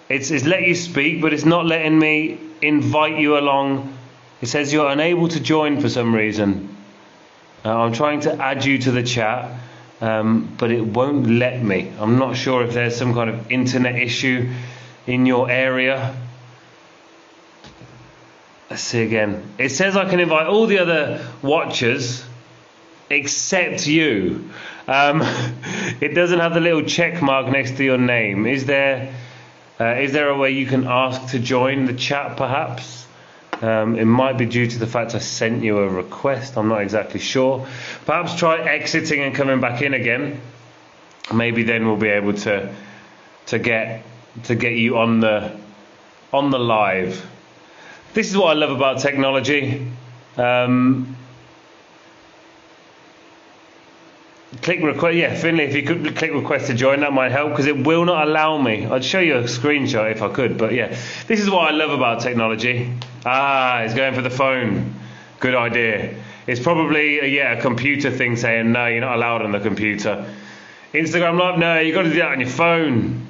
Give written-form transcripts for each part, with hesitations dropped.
It's let you speak, but it's not letting me invite you along. It says you're unable to join for some reason. I'm trying to add you to the chat, but it won't let me. I'm not sure if there's some kind of internet issue in your area. Let's see again. It says I can invite all the other watchers except you. It doesn't have the little check mark next to your name. Is there a way you can ask to join the chat, perhaps? It might be due to the fact I sent you a request. I'm not exactly sure. Perhaps try exiting and coming back in again. Maybe then we'll be able to get you on the live. This is what I love about technology. Click request. Yeah, Finlay, if you could click request to join, that might help, because it will not allow me. I'd show you a screenshot if I could, but yeah, this is what I love about technology. It's going for the phone. Good idea. It's probably a computer thing saying no, you're not allowed on the computer. Instagram Live, no, you got to do that on your phone.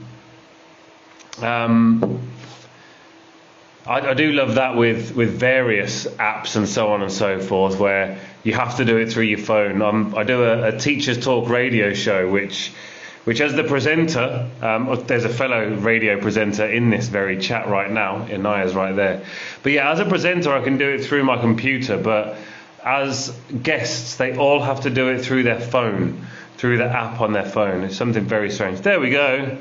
I do love that with various apps and so on and so forth, where you have to do it through your phone. I do a Teachers Talk radio show, which as the presenter, there's a fellow radio presenter in this very chat right now. Inaya's right there. But yeah, as a presenter, I can do it through my computer, but as guests, they all have to do it through their phone, through the app on their phone. It's something very strange. There we go.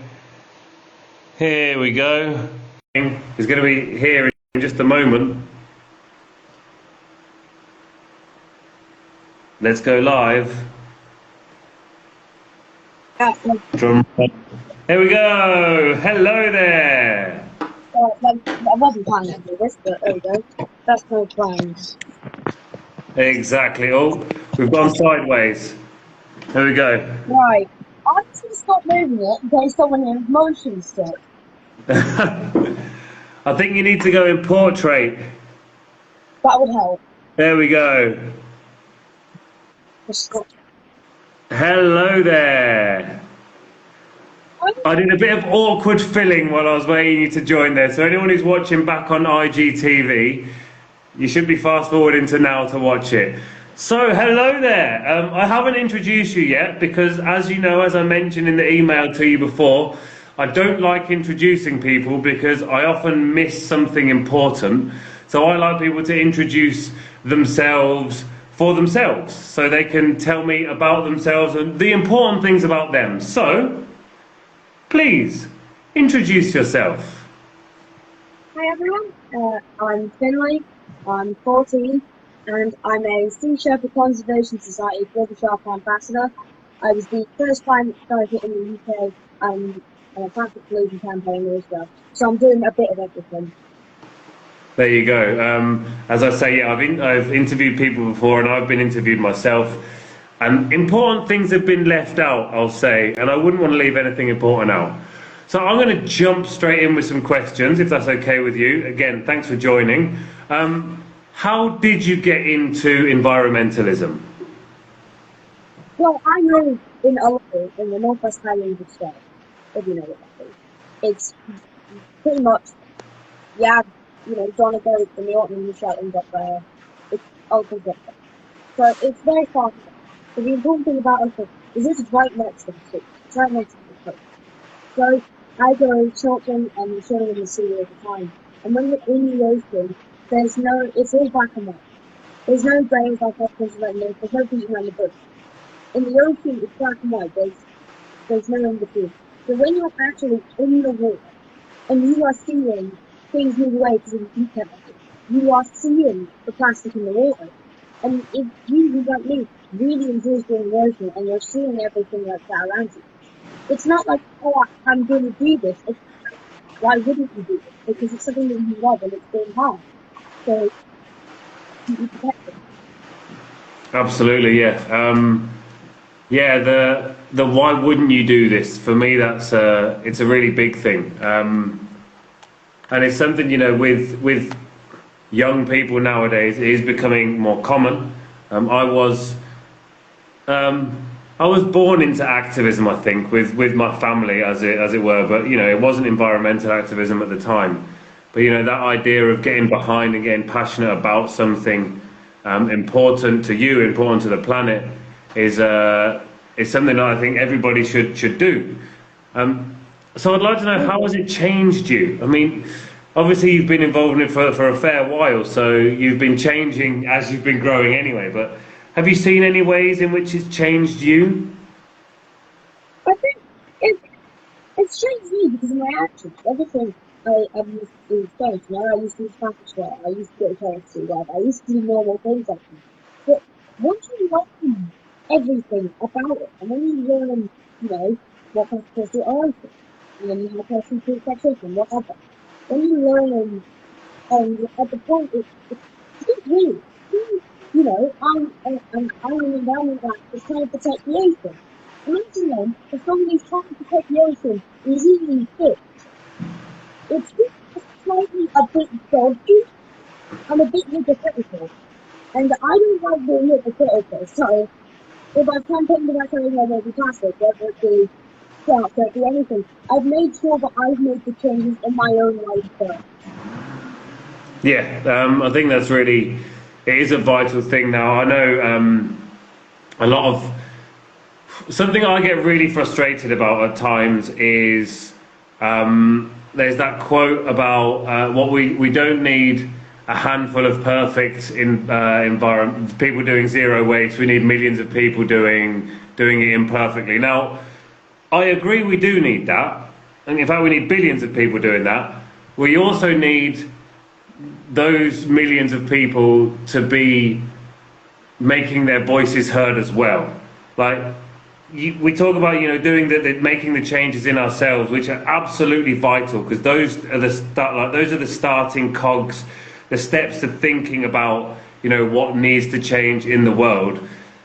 Here we go. It's going to be here in just a moment. Let's go live. Drum. Here we go. Hello there. I wasn't planning to do this, but there we go. That's no plans. Exactly. Oh, we've gone sideways. Here we go. Right. I'm just going to stop moving it based on when motion stick. I think you need to go in portrait. That would help. There we go. Hello there. I did a bit of awkward filling while I was waiting you to join there. So anyone who's watching back on IGTV, you should be fast forwarding to now to watch it. So hello there. I haven't introduced you yet because, as you know, as I mentioned in the email to you before, I don't like introducing people because I often miss something important. So I like people to introduce themselves for themselves, so they can tell me about themselves and the important things about them. So, please, introduce yourself. Hi everyone, I'm Finlay, I'm 14, and I'm a Sea Shepherd Conservation Society Brother Shark Ambassador. I was the first climate scientist in the UK and a plastic pollution campaigner as well. So I'm doing a bit of everything. There you go. As I say, yeah, I've interviewed people before, and I've been interviewed myself. And important things have been left out, I'll say, and I wouldn't want to leave anything important out. So I'm going to jump straight in with some questions, if that's okay with you. Again, thanks for joining. How did you get into environmentalism? Well, I live in Ulster, in the Northwest Highlands of Scotland, if you know what that is. It's pretty much, Donegal in the autumn and the Shetlands up there. It's Ulster's up there. So it's very far from there. So the important thing about Ulster is this is right next to the sea. It's right next to the coast. So I go snorkeling and swimming in the sea all the time. And when you're in the ocean, it's all black and white. There's no grey like options like this. There's no beating around the bush. In the ocean, it's black and white. There's no in between. So when you're actually in the water and you are seeing things move away because of the heat temperature, you are seeing the plastic in the water. And if you, like me, really enjoys being in the ocean and you're seeing everything like that around you, it's not like, oh, I'm going to do this. It's, why wouldn't you do this? Because it's something that you love and it's being harmed. So, you protect it. Absolutely, yeah. The why wouldn't you do this? For me, it's a really big thing. And it's something, with young people nowadays, it is becoming more common. I was I was born into activism, I think, with my family, as it were. But it wasn't environmental activism at the time. But that idea of getting behind and getting passionate about something important to you, important to the planet, is something that I think everybody should do. So I'd like to know, how has it changed you? I mean, obviously you've been involved in it for a fair while, so you've been changing as you've been growing anyway. But have you seen any ways in which it's changed you? I think it's changed me because of my actions. Everything I used to do changed. I used to use package wear, I used to go to KFC, I used to do normal things like that. But once you learn everything about it, and then you learn, what constitutes origin, and then you have personal taxation, whatever. When you learn, and at the point, it's just weird. I'm an environment that is trying to protect the ocean. Imagine then, if somebody's trying to protect the ocean is easily fixed. It's just slightly a bit dodgy and a bit hypocritical. And I don't like being hypocritical, so if I've campaigned about something like maybe plastic, whether it be craft, whether it be anything, I've made sure that I've made the changes in my own life first. Yeah, I think that's really, it is a vital thing now. I know a lot of, something I get really frustrated about at times is there's that quote about what we don't need a handful of perfect environment people doing zero waste. We need millions of people doing it imperfectly. Now, I agree we do need that, and in fact we need billions of people doing that. We also need those millions of people to be making their voices heard as well. Like, we talk about doing making the changes in ourselves, which are absolutely vital, because those are the starting cogs, the steps to thinking about what needs to change in the world.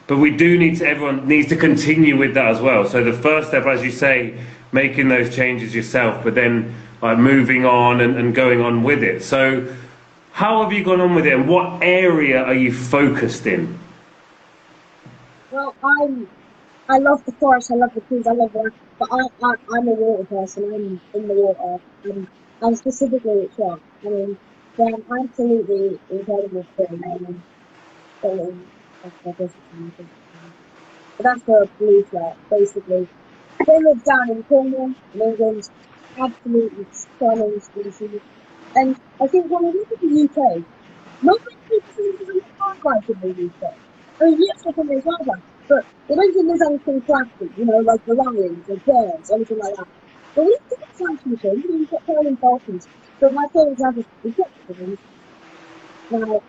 But we do need to, everyone needs to continue with that as well. So the first step, as you say, making those changes yourself, but then moving on and going on with it. So how have you gone on with it, and what area are you focused in? Well, I love the forest, I love the trees, I love the land, but I'm a water person. I'm in the water, and I'm specifically at sharks. I mean, they're absolutely incredible thing, and but that's the blue shark, basically. They live down in Cornwall, in England, absolutely stunning species. And I think when we look at the UK, not many people think there's any wildlife in the UK. I mean, yes, I think there's wildlife, but they don't think there's anything flashy, like the lions or birds, anything like that. But we've got flashy things, we've got pearl dolphins. But my favourite example is the Activism. Now,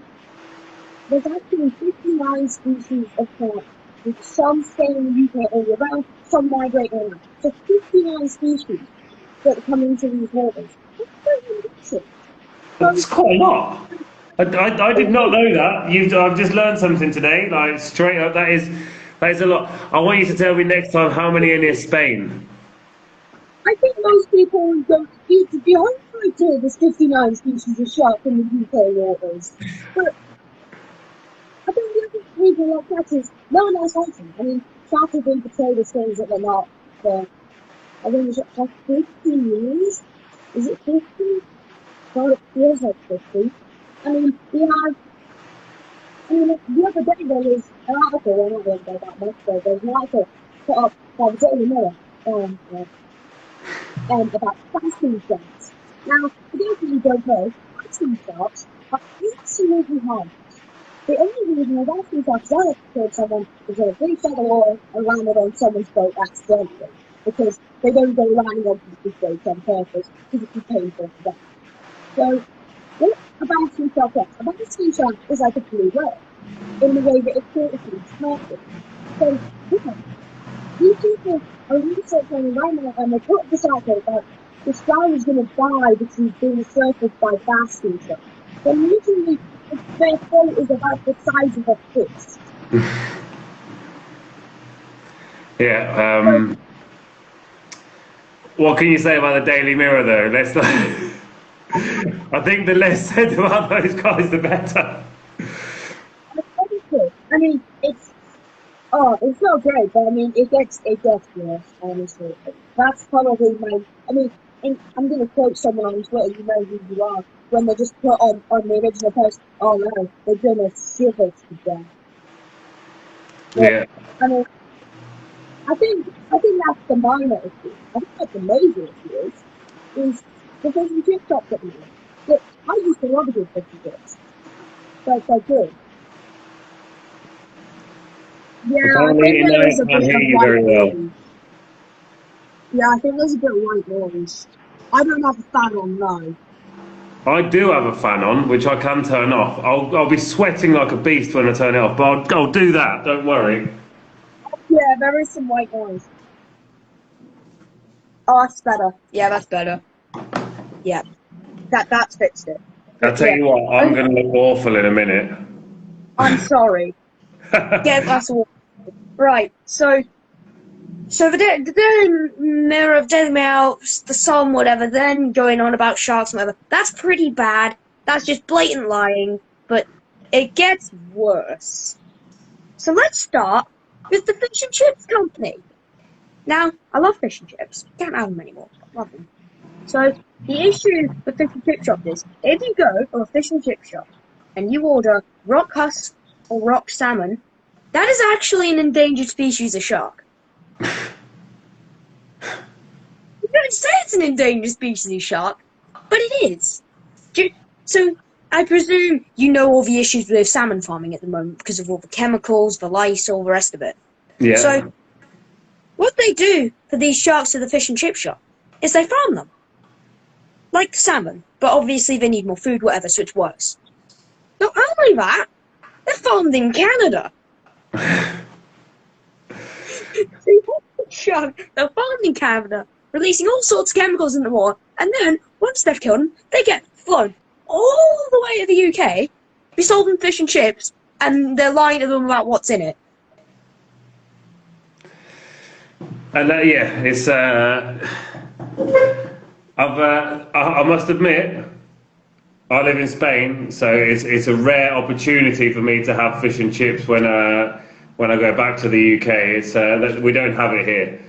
there's actually 59 species of plants, with some staying in the UK all year round, some migrate around. So 59 species that come into these waters. That's very impressive. That's quite a lot. I did not know that. I've just learned something today. Like, straight up, that is a lot. I want you to tell me next time how many are near Spain. I think most people don't need to be horrified to there's 59 species of shark in the UK waters. But I think the other reason like that is no one else likes them. I mean, sharks have been portrayed as things that they're not for, I think it's like 15 years. Is it 50? Well, it feels like 50. I mean, the other day there was an article, I'm not going to go that much, but there was an article put up by the Daily Mirror about fasting sharks. Now, for those of you who don't know, fasting sharks are absolutely harmless. The only reason a fasting shark is ever killed someone is when it breached out of the water and landed on someone's boat accidentally, because they don't go landing on people's boats on purpose, because it's painful for them. So, what a bouncing shark is? A bouncing shark is like a blue whale, in the way that it's vertically smarted. So, these people are researching the environment, and they put this out there that this guy is going to die because he's being surfaced by basking sharks. So usually, their throat is about the size of a fist. Yeah. What can you say about the Daily Mirror, though? I think the less said about those guys, the better. I mean, it's Oh, it's not great, but I mean, it gets worse, honestly. That's probably my, I mean, and I'm gonna quote someone on Twitter, you know who you are, when they just put on the original post, oh no, they're gonna shiv us to death. But, Yeah. I mean, I think that's the minor issue. I think what the major issue is the fish and chip shops at the moment. Look, I used to love a good fish and chips. They're good. Yeah, I think Apparently, there is I a can't bit hear of you white very well. noise. Yeah, I think there's a bit of white noise. I don't have a fan on now. I do have a fan on, which I can turn off. I'll be sweating like a beast when I turn it off, but I'll do that. Don't worry. Yeah, there is some white noise. Oh, that's better. Yeah, that's better. Yeah, that's fixed it. But I'll tell yeah, you what, I'm and going to look awful in a minute. I'm sorry. Get a glass of water. Right. So the Daily Mirror, Daily Mail, the Sun, whatever, then going on about sharks and whatever. That's pretty bad. That's just blatant lying. But it gets worse. So let's start with the fish and chips company. Now, I love fish and chips. Can't have them anymore. Love them. So the issue with fish and chip shops is if you go to a fish and chip shop and you order rock husk or rock salmon, that is actually an endangered species of shark. You don't say it's an endangered species of shark, but it is. So I presume you know all the issues with salmon farming at the moment because of all the chemicals, the lice, all the rest of it. So Yeah. what they do for these sharks at the fish and chip shop is they farm them. Like salmon, but obviously they need more food, whatever, so it's worse. Not only that, they're farmed in Canada. So you have the shark, they're farmed in Canada, releasing all sorts of chemicals in the water, and then, once they've killed them, they get flown all the way to the UK, be sold in fish and chips, and they're lying to them about what's in it. And yeah, it's. I must admit, I live in Spain, so it's a rare opportunity for me to have fish and chips when I go back to the UK. It's that we don't have it here.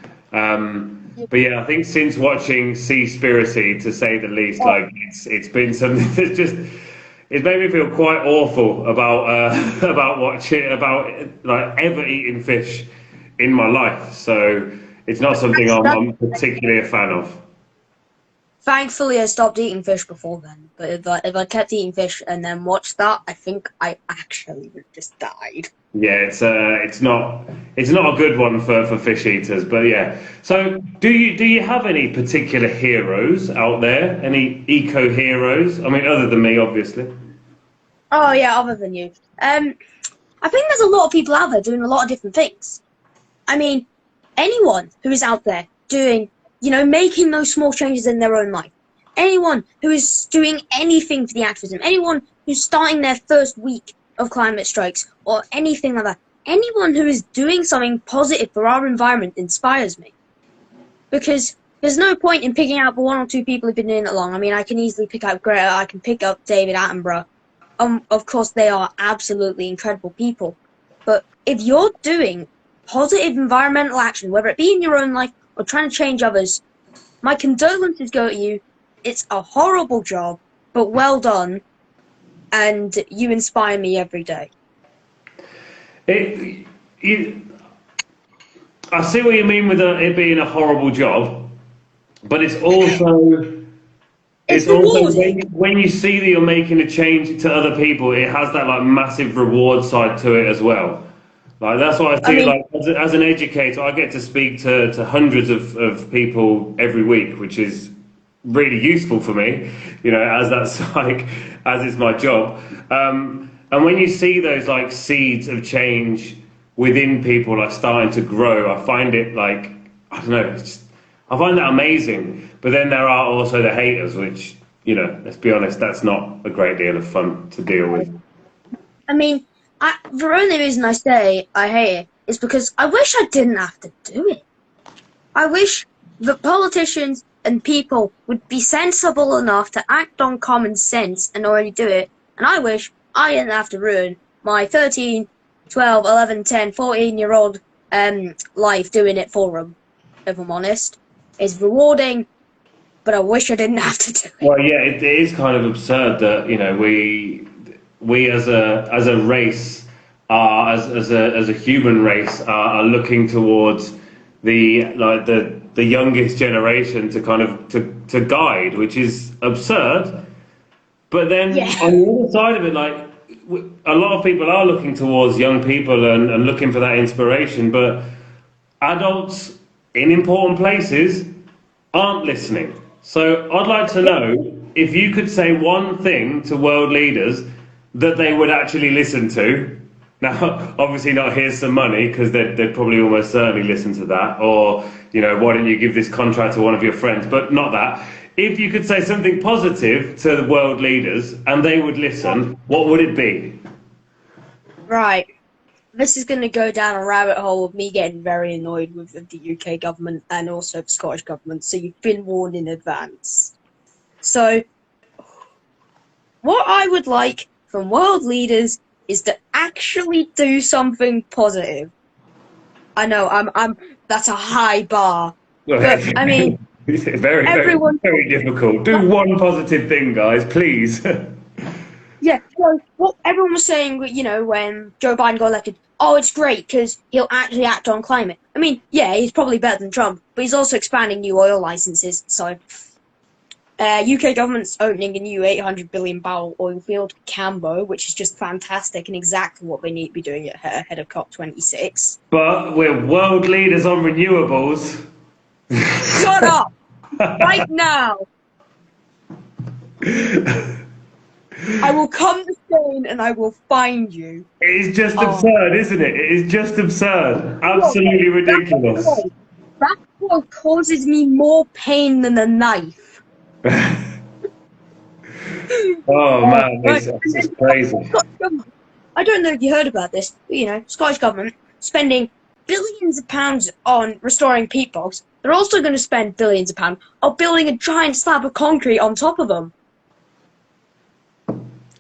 But yeah, I think since watching Seaspiracy, to say the least, Oh, like it's been something that's just it's made me feel quite awful about about watching about like ever eating fish in my life. So it's not something that's I'm particularly a fan of. Thankfully, I stopped eating fish before then. But if I kept eating fish and then watched that, I think I actually would have just died. Yeah, it's not a good one for fish eaters, but yeah. So do you have any particular heroes out there? Any eco heroes? I mean, other than me, obviously. Oh yeah, other than you. I think there's a lot of people out there doing a lot of different things. I mean, anyone who is out there doing, making those small changes in their own life, anyone who is doing anything for the activism, anyone who's starting their first week of climate strikes or anything like that, anyone who is doing something positive for our environment inspires me. Because there's no point in picking out the one or two people who've been doing it long. I mean, I can easily pick out Greta, I can pick up David Attenborough. Of course, they are absolutely incredible people. But if you're doing positive environmental action, whether it be in your own life or trying to change others, my condolences go to you. It's a horrible job, but well done, and you inspire me every day. It, you, I see what you mean with it being a horrible job, but It's it's also when rewarding. when you see that you're making a change to other people, it has that like massive reward side to it as well. Like that's what I I see. mean, Like as an educator, I get to speak to hundreds of people every week, which is really useful for me. You know, as that's like as is my job. And when you see those like seeds of change within people like starting to grow, I find it like I don't know. I find that amazing. But then there are also the haters, which let's be honest, that's not a great deal of fun to deal with. I mean, the only reason I say I hate it is because I wish I didn't have to do it. I wish that politicians and people would be sensible enough to act on common sense and already do it. And I wish I didn't have to ruin my 13 12, 11, 10, 14-year-old life doing it for them, if I'm honest. It's rewarding, but I wish I didn't have to do it. Well, yeah, it is kind of absurd that we as a race are as a human race are looking towards the youngest generation to kind of to guide, which is absurd. But then Yeah. on the other side of it, like a lot of people are looking towards young people and looking for that inspiration, but adults in important places aren't listening. So I'd like to know if you could say one thing to world leaders that they would actually listen to. Now, obviously not here's some money, because they'd probably almost certainly listen to that. Or, why don't you give this contract to one of your friends? But not that. If you could say something positive to the world leaders and they would listen, what would it be? Right. This is going to go down a rabbit hole of me getting very annoyed with the UK government and also the Scottish government, so you've been warned in advance. So, what I would like from world leaders is to actually do something positive. I know, that's a high bar, but I mean, Very, very, everyone. very difficult. Do one positive thing, guys, please. Yeah, so what everyone was saying, when Joe Biden got elected, oh, it's great because he'll actually act on climate. I mean, yeah, he's probably better than Trump, but he's also expanding new oil licenses. So, UK government's opening a new 800 billion barrel oil field, Cambo, which is just fantastic and exactly what they need to be doing ahead of COP26. But we're world leaders on renewables. Shut up! Right now! I will come to Spain and I will find you. It is just absurd, isn't it? It is just absurd. Absolutely ridiculous. That one causes me more pain than a knife. Oh man, it's crazy. I don't know if you heard about this, but Scottish government spending billions of pounds on restoring peat bogs. They're also going to spend billions of pounds on building a giant slab of concrete on top of them.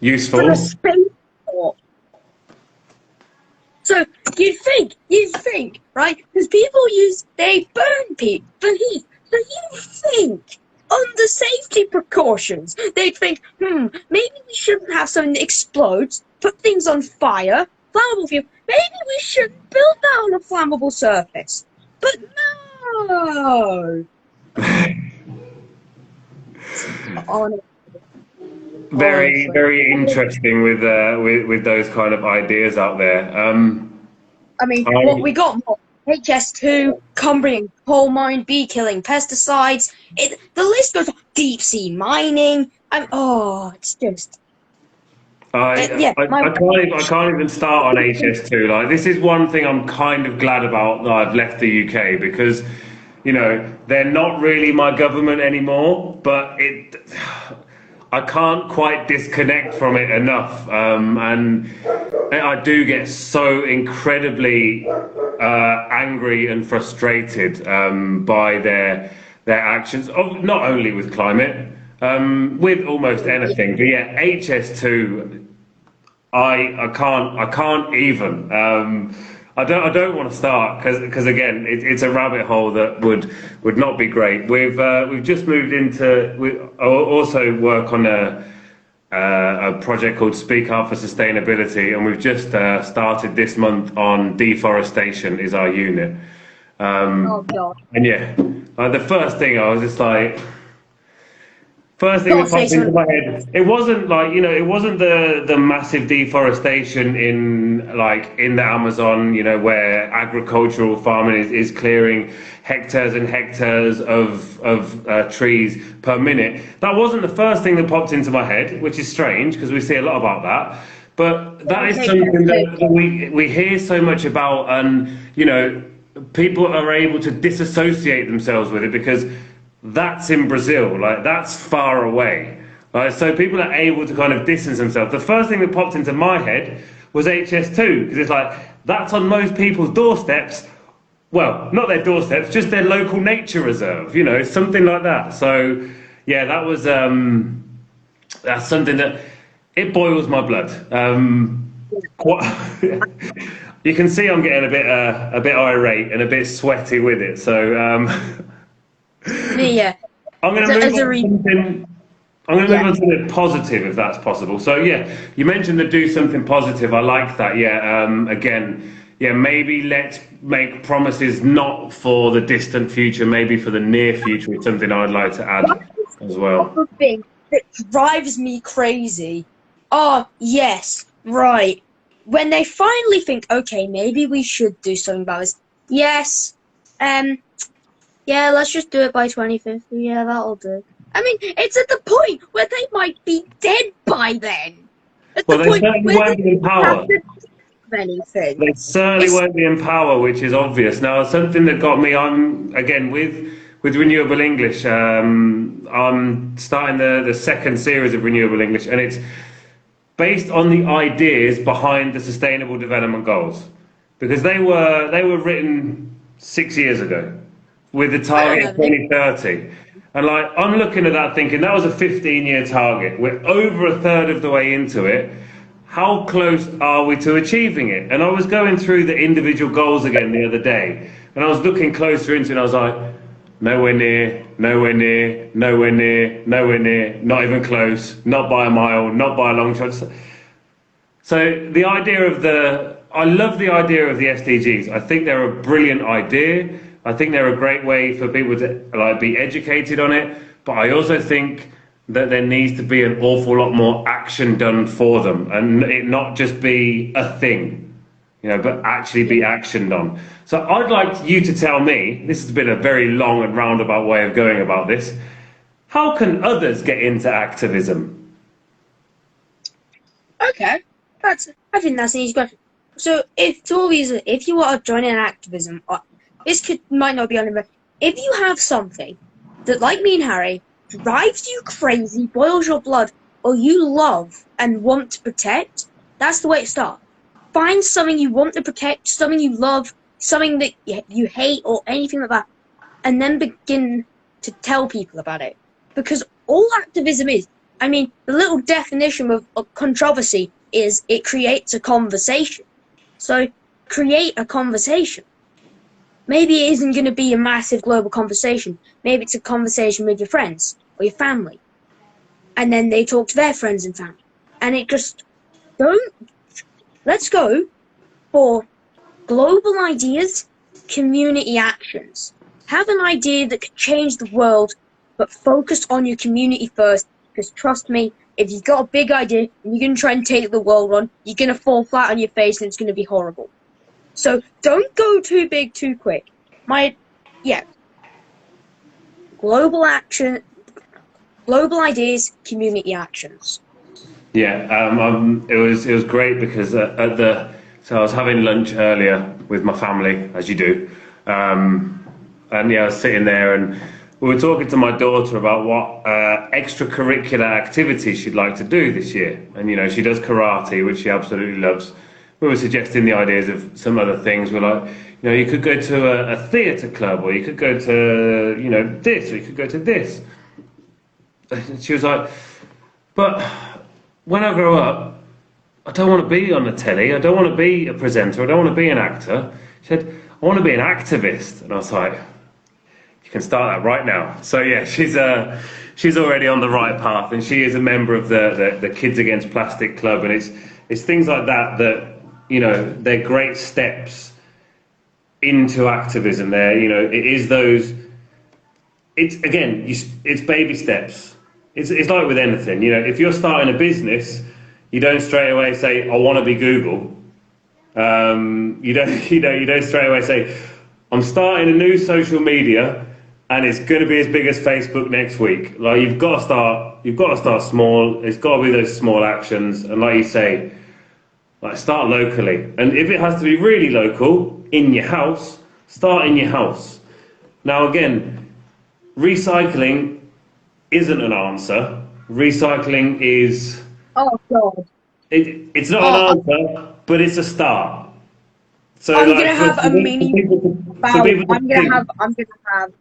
Useful. For a spaceport. So you'd think, right? Because they burn peat for heat. So you think, under safety precautions, they'd think, maybe we shouldn't have something that explodes, put things on fire, flammable fuel. Maybe we shouldn't build that on a flammable surface. But no. Very, very interesting with those kind of ideas out there. What we got more. HS2, Cumbrian coal mine, bee killing pesticides. The list goes on. Deep sea mining. It's just. I can't even start on HS2. Like, this is one thing I'm kind of glad about that I've left the UK, because, they're not really my government anymore, but I can't quite disconnect from it enough, and I do get so incredibly angry and frustrated by their actions. Not only with climate, with almost anything. But yeah, HS2, I can't even. I don't want to start because again it's a rabbit hole that would not be great. We've just moved into, we also work on a project called Speak Up for Sustainability, and we've just started this month on deforestation is our unit. Oh God. And yeah, the first thing I was just like. First thing that popped into my head, it wasn't like, it wasn't the massive deforestation in the Amazon, where agricultural farming is clearing hectares and hectares of trees per minute. That wasn't the first thing that popped into my head, which is strange because we see a lot about that. But that is something that we hear so much about, and, people are able to disassociate themselves with it because that's in Brazil, that's far away. So people are able to kind of distance themselves. The first thing that popped into my head was HS2, because it's that's on most people's doorsteps. Well, not their doorsteps, just their local nature reserve, something like that. So yeah, that's something that it boils my blood. What? You can see I'm getting a bit irate and a bit sweaty with it. So Yeah, I'm going as to a, move as a on to re- something. I'm going to yeah. move on to the positive, if that's possible. So yeah, you mentioned to do something positive. I like that. Yeah. Again, yeah. Maybe let's make promises not for the distant future, maybe for the near future. Is something I'd like to That add is as the well. other thing that drives me crazy. Oh, yes, right. When they finally think, okay, maybe we should do something about this. Yes, um, yeah, let's just do it by 2050. Yeah, that'll do. I mean, it's at the point where they might be dead by then. At Well, the they point certainly where they won't be in don't have power. to do anything. They certainly It's won't be in power, which is obvious. Now, something that got me on again with renewable English. I'm starting the second series of renewable English, and it's based on the ideas behind the Sustainable Development Goals, because they were written 6 years ago with the I don't target of have any. 2030. And like I'm looking at that thinking that was a 15-year target. We're over a third of the way into it. How close are we to achieving it? And I was going through the individual goals again the other day, and I was looking closer into it, and I was like, nowhere near, nowhere near, nowhere near, nowhere near, not even close, not by a mile, not by a long shot. So the idea of I love the idea of the SDGs. I think they're a brilliant idea. I think they're a great way for people to like be educated on it. But I also think that there needs to be an awful lot more action done for them, and it not just be a thing, but actually Yeah. be actioned on. So I'd like you to tell me. This has been a very long and roundabout way of going about this. How can others get into activism? Okay, I think that's an easy question. So, if you are joining an activism, this might not be on the. If you have something that, like me and Harry, drives you crazy, boils your blood, or you love and want to protect, that's the way to start. Find something you want to protect, something you love, something that you hate, or anything like that, and then begin to tell people about it. Because all activism is, I mean, the little definition of controversy is it creates a conversation. So create a conversation. Maybe it isn't going to be a massive global conversation. Maybe it's a conversation with your friends or your family. And then they talk to their friends and family. And it just, don't, let's go for global ideas, community actions. Have an idea that could change the world, but focus on your community first. Because trust me, if you've got a big idea and you're going to try and take the world on, you're going to fall flat on your face and it's going to be horrible. So don't go too big too quick. Yeah, global action, global ideas, community actions. Yeah, it was great because so I was having lunch earlier with my family, as you do, and yeah, I was sitting there and we were talking to my daughter about what extracurricular activities she'd like to do this year, and she does karate, which she absolutely loves. We were suggesting the ideas of some other things. We're like, you could go to a theatre club, or you could go to this, or you could go to this. And she was like, but when I grow up, I don't want to be on the telly. I don't want to be a presenter. I don't want to be an actor. She said, I want to be an activist. And I was like, you can start that right now. So yeah, she's already on the right path, and she is a member of the Kids Against Plastic Club, and it's things like that they're great steps into activism. It is those. It's again, it's baby steps. It's like with anything, if you're starting a business, you don't straight away say, I want to be Google. You don't straight away say, I'm starting a new social media and it's going to be as big as Facebook next week. Like you've got to start small. It's got to be those small actions. And like you say, like start locally. And if it has to be really local, in your house, start in your house. Now again, recycling isn't an answer. Recycling is Oh God. it's not Oh, an answer, but it's a start. So I'm like gonna have a mini for about. people to I'm gonna think, have. I'm gonna have.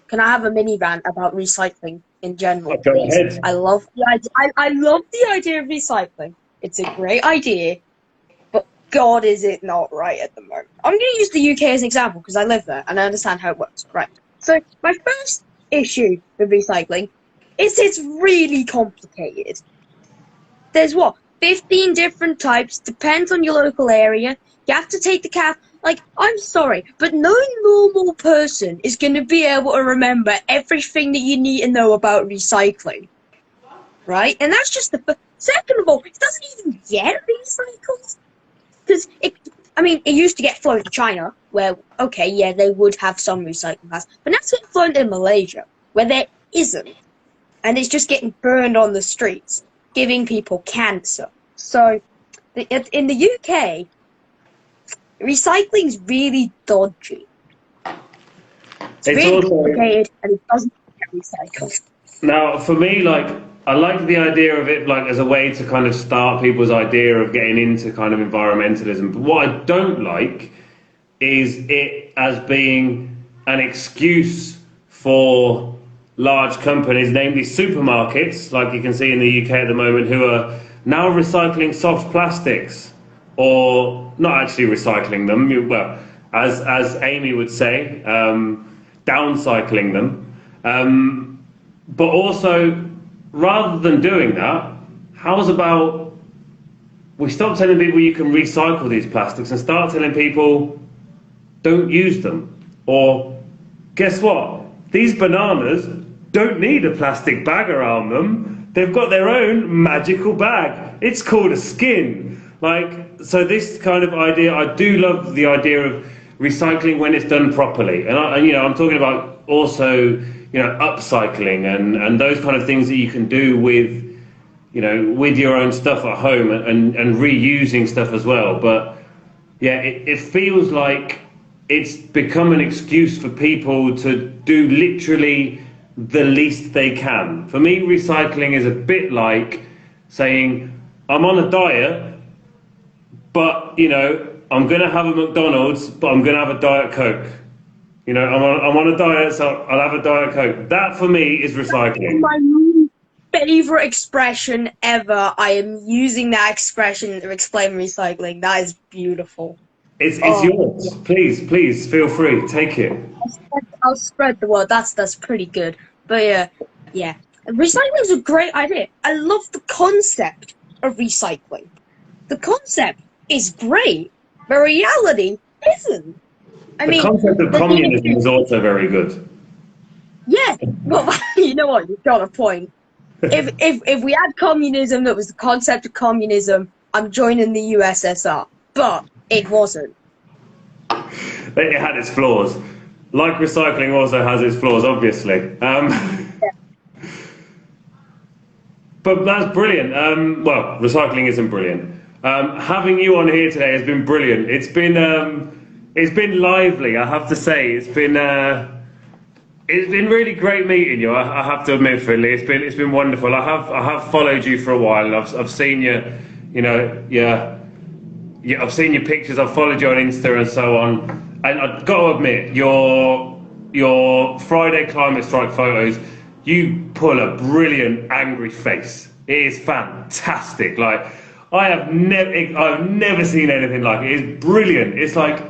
Can I have a mini rant about recycling in oh, general, go please? ahead. I love the idea. I love the idea of recycling. It's a great idea, but God, is it not right at the moment. I'm going to use the UK as an example because I live there and I understand how it works. Right. So my first issue with recycling is it's really complicated. There's what? 15 different types, depends on your local area. You have to take the cap. Like, I'm sorry, but no normal person is going to be able to remember everything that you need to know about recycling. Right? And that's just the. Second of all, it doesn't even get recycled. Because it used to get flown to China, where, okay, yeah, they would have some recycling plants, but now it's getting flown to Malaysia, where there isn't. And it's just getting burned on the streets, giving people cancer. So, in the UK, recycling's really dodgy. It's really complicated, and it doesn't get recycled. Now, for me, like, I like the idea of it, like, as a way to kind of start people's idea of getting into kind of environmentalism. But what I don't like is it as being an excuse for large companies, namely supermarkets, like you can see in the UK at the moment, who are now recycling soft plastics, or not actually recycling them, well, as Amy would say, downcycling them. But also, rather than doing that, how's about we stop telling people you can recycle these plastics and start telling people don't use them? Or guess what? These bananas don't need a plastic bag around them. They've got their own magical bag. It's called a skin. So this kind of idea, I do love the idea of recycling when it's done properly. And I'm talking about also, upcycling and those kind of things that you can do with your own stuff at home and reusing stuff as well. But yeah, it feels like it's become an excuse for people to do literally the least they can. For me, recycling is a bit like saying, I'm on a diet, but, I'm going to have a McDonald's, but I'm going to have a Diet Coke. I'm on a diet, so I'll have a Diet Coke. That, for me, is recycling. My favourite expression ever. I am using that expression to explain recycling. That is beautiful. It's yours. Yeah. Please, feel free. Take it. I'll spread the word. That's pretty good. But yeah. Recycling is a great idea. I love the concept of recycling. The concept is great. The reality isn't. The concept of communism is also very good. Yeah, well, you know what? You've got a point. If we had communism that was the concept of communism, I'm joining the USSR. But it wasn't. It had its flaws. Like recycling also has its flaws, obviously. Yeah. But that's brilliant. Well, recycling isn't brilliant. Having you on here today has been brilliant. It's been lively, I have to say. It's been really great meeting you. I have to admit, Finlay, it's been wonderful. I have followed you for a while, and I've seen you, I've seen your pictures. I've followed you on Insta and so on. And I've got to admit, your Friday climate strike photos, you pull a brilliant angry face. It is fantastic. Like, I've never seen anything like it. It's brilliant. It's like,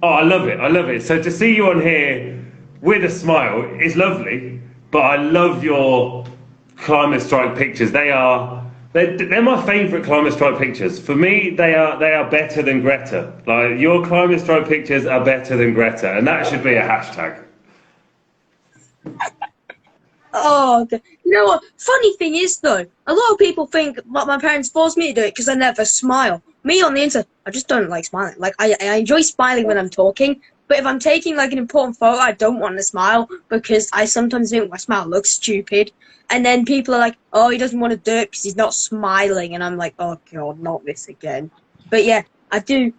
oh, I love it. So to see you on here with a smile is lovely, but I love your climate strike pictures. They're my favourite climate strike pictures. For me, they are better than Greta. Like, your climate strike pictures are better than Greta, and that should be a hashtag. Oh, you know what? Funny thing is, though, a lot of people think my parents forced me to do it because I never smile. Me on the internet, I just don't like smiling. Like, I enjoy smiling when I'm talking, but if I'm taking, like, an important photo, I don't want to smile because I sometimes think my smile looks stupid. And then people are like, oh, he doesn't want to do it because he's not smiling. And I'm like, oh, God, not this again. But, yeah, I do.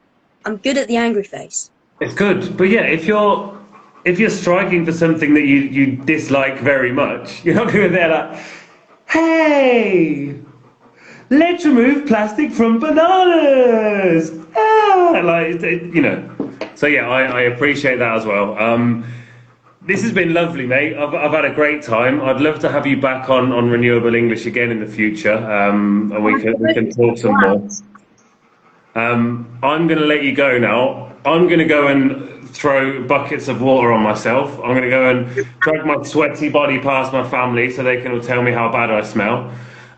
I'm good at the angry face. It's good. But, yeah, if you're striking for something that you dislike very much, you're not going to be there like, hey, let's remove plastic from bananas. So yeah, I appreciate that as well. This has been lovely, mate. I've had a great time. I'd love to have you back on Renewable English again in the future, and we can talk some more. I'm going to let you go now. I'm going to go and throw buckets of water on myself. I'm going to go and drag my sweaty body past my family so they can all tell me how bad I smell.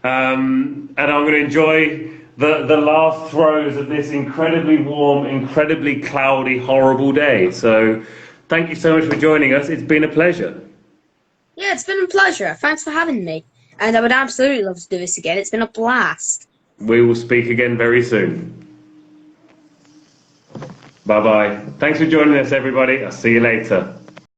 And I'm going to enjoy the last throes of this incredibly warm, incredibly cloudy, horrible day. So thank you so much for joining us. It's been a pleasure. Yeah, it's been a pleasure. Thanks for having me. And I would absolutely love to do this again. It's been a blast. We will speak again very soon. Bye-bye. Thanks for joining us, everybody. I'll see you later.